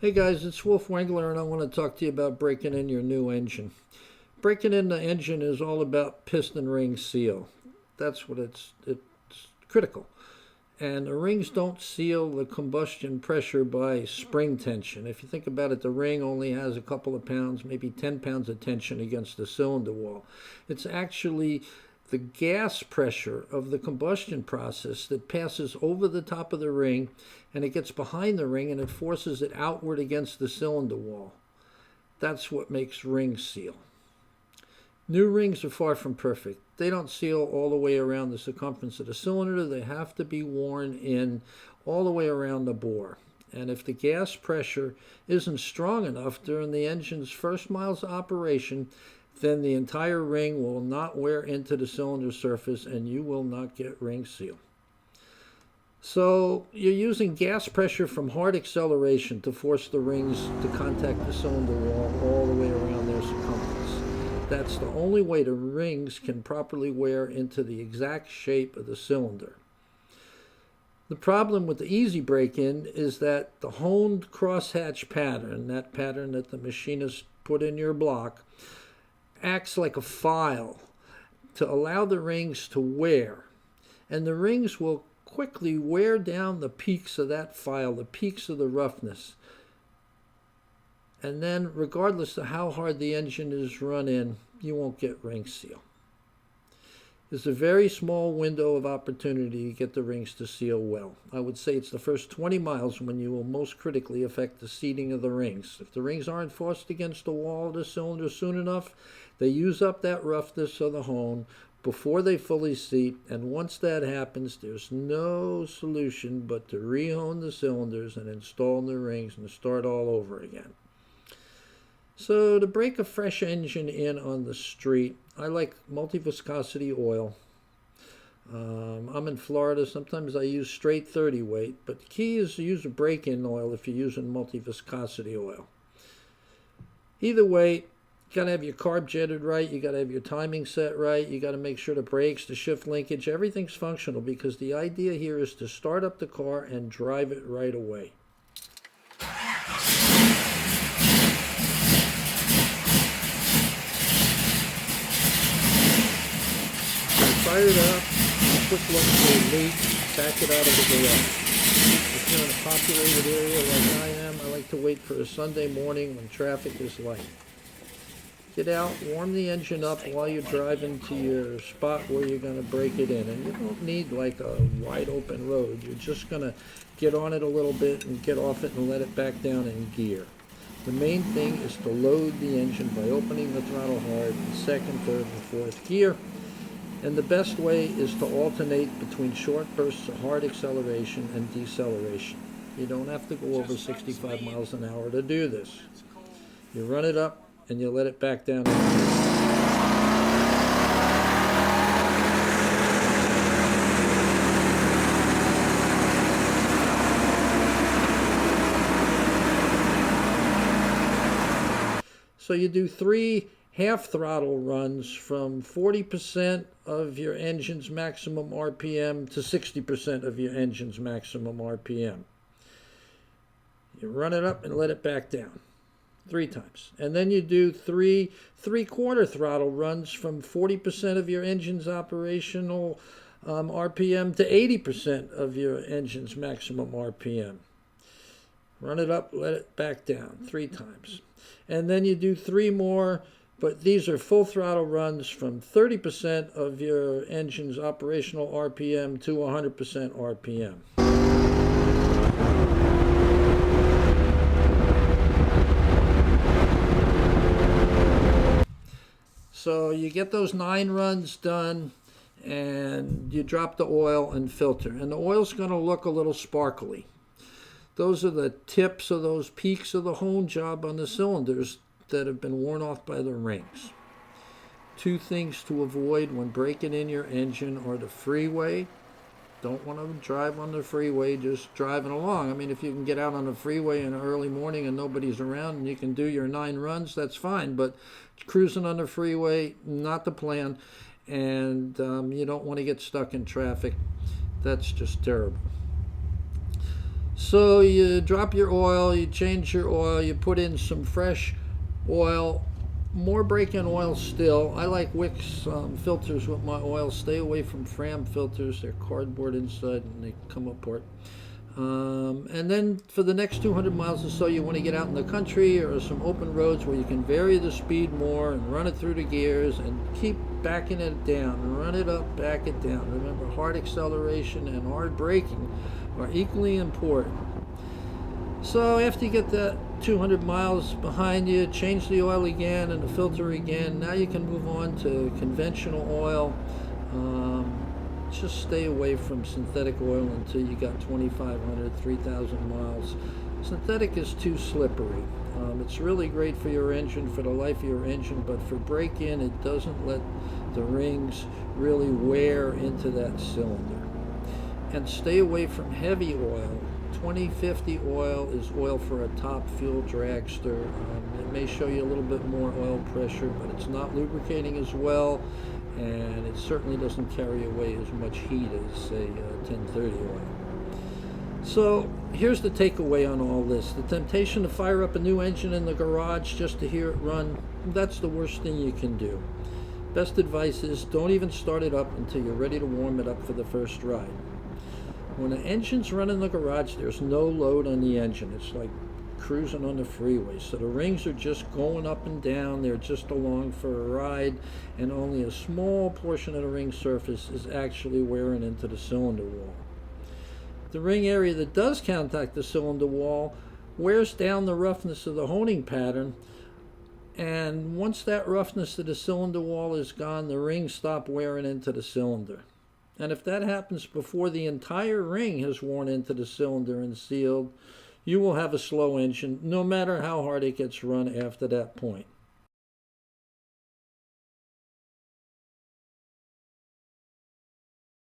Hey guys, it's Wolf Wengler, and I want to talk to you about breaking in your new engine. Breaking in the engine is all about piston ring seal. That's what it's critical. And the rings don't seal the combustion pressure by spring tension. If you think about it, the ring only has a couple of pounds, maybe 10 pounds of tension against the cylinder wall. It's actually the gas pressure of the combustion process that passes over the top of the ring, and it gets behind the ring and it forces it outward against the cylinder wall. That's what makes rings seal. New rings are far from perfect. They don't seal all the way around the circumference of the cylinder. They have to be worn in all the way around the bore. And if the gas pressure isn't strong enough during the engine's first miles of operation, then the entire ring will not wear into the cylinder surface and you will not get ring seal. So you're using gas pressure from hard acceleration to force the rings to contact the cylinder wall all the way around their circumference. That's the only way the rings can properly wear into the exact shape of the cylinder. The problem with the easy break-in is that the honed crosshatch pattern, that pattern that the machinist put in your block, acts like a file to allow the rings to wear. And the rings will quickly wear down the peaks of that file, the peaks of the roughness. And then, regardless of how hard the engine is run in, you won't get ring seal. There's a very small window of opportunity to get the rings to seal well. I would say it's the first 20 miles when you will most critically affect the seating of the rings. If the rings aren't forced against the wall of the cylinder soon enough, they use up that roughness of the hone before they fully seat, and once that happens, there's no solution but to re-hone the cylinders and install new rings and start all over again. So to break a fresh engine in on the street, I like multi-viscosity oil. I'm in Florida. Sometimes I use straight 30 weight, but the key is to use a break-in oil if you're using multi-viscosity oil. Either way, you got to have your carb jetted right, you got to have your timing set right, you got to make sure the brakes, the shift linkage, everything's functional, because the idea here is to start up the car and drive it right away. Fire it up, quick look for a leak, back it out of the garage. If you're in a populated area like I am, I like to wait for a Sunday morning when traffic is light. Get out, warm the engine up while you're driving to your spot where you're going to break it in. And you don't need like a wide open road. You're just going to get on it a little bit and get off it and let it back down in gear. The main thing is to load the engine by opening the throttle hard in second, third, and fourth gear. And the best way is to alternate between short bursts of hard acceleration and deceleration. You don't have to go over 65 miles an hour to do this. You run it up and you let it back down. So you do 3 half throttle runs from 40% of your engine's maximum RPM to 60% of your engine's maximum RPM. You run it up and let it back down 3 times. And then you do 3 3/4 throttle runs from 40% of your engine's operational RPM to 80% of your engine's maximum RPM. Run it up, let it back down 3 times. And then you do 3 more, but these are full throttle runs from 30% of your engine's operational RPM to 100% RPM. So you get those 9 runs done, and you drop the oil and filter. And the oil's going to look a little sparkly. Those are the tips of those peaks of the hone job on the cylinders that have been worn off by the rings. 2 things to avoid when breaking in your engine are the freeway. Don't want to drive on the freeway just driving along. I mean, if you can get out on the freeway in the early morning and nobody's around and you can do your 9 runs, that's fine. But cruising on the freeway, not the plan. And you don't want to get stuck in traffic. That's just terrible. So you drop your oil, you change your oil, you put in some fresh oil, more break-in oil still. I like Wicks filters with my oil. Stay away from Fram filters. They're cardboard inside and they come apart. And then for the next 200 miles or so, you want to get out in the country or some open roads where you can vary the speed more and run it through the gears and keep backing it down. Run it up, back it down. Remember, hard acceleration and hard braking are equally important. So after you get that 200 miles behind you, change the oil again and the filter again. Now you can move on to conventional oil. Just stay away from synthetic oil until you got 2,500, 3,000 miles. Synthetic is too slippery. It's really great for your engine, for the life of your engine, but for break-in, it doesn't let the rings really wear into that cylinder. And stay away from heavy oil. 2050 oil is oil for a top fuel dragster. It may show you a little bit more oil pressure, but it's not lubricating as well, and it certainly doesn't carry away as much heat as, say, 1030 oil. So here's the takeaway on all this. The temptation to fire up a new engine in the garage just to hear it run, that's the worst thing you can do. Best advice is don't even start it up until you're ready to warm it up for the first ride. When the engine's running in the garage, there's no load on the engine. It's like cruising on the freeway. So the rings are just going up and down. They're just along for a ride, and only a small portion of the ring surface is actually wearing into the cylinder wall. The ring area that does contact the cylinder wall wears down the roughness of the honing pattern, and once that roughness of the cylinder wall is gone, the rings stop wearing into the cylinder. And if that happens before the entire ring has worn into the cylinder and sealed, you will have a slow engine no matter how hard it gets run after that point.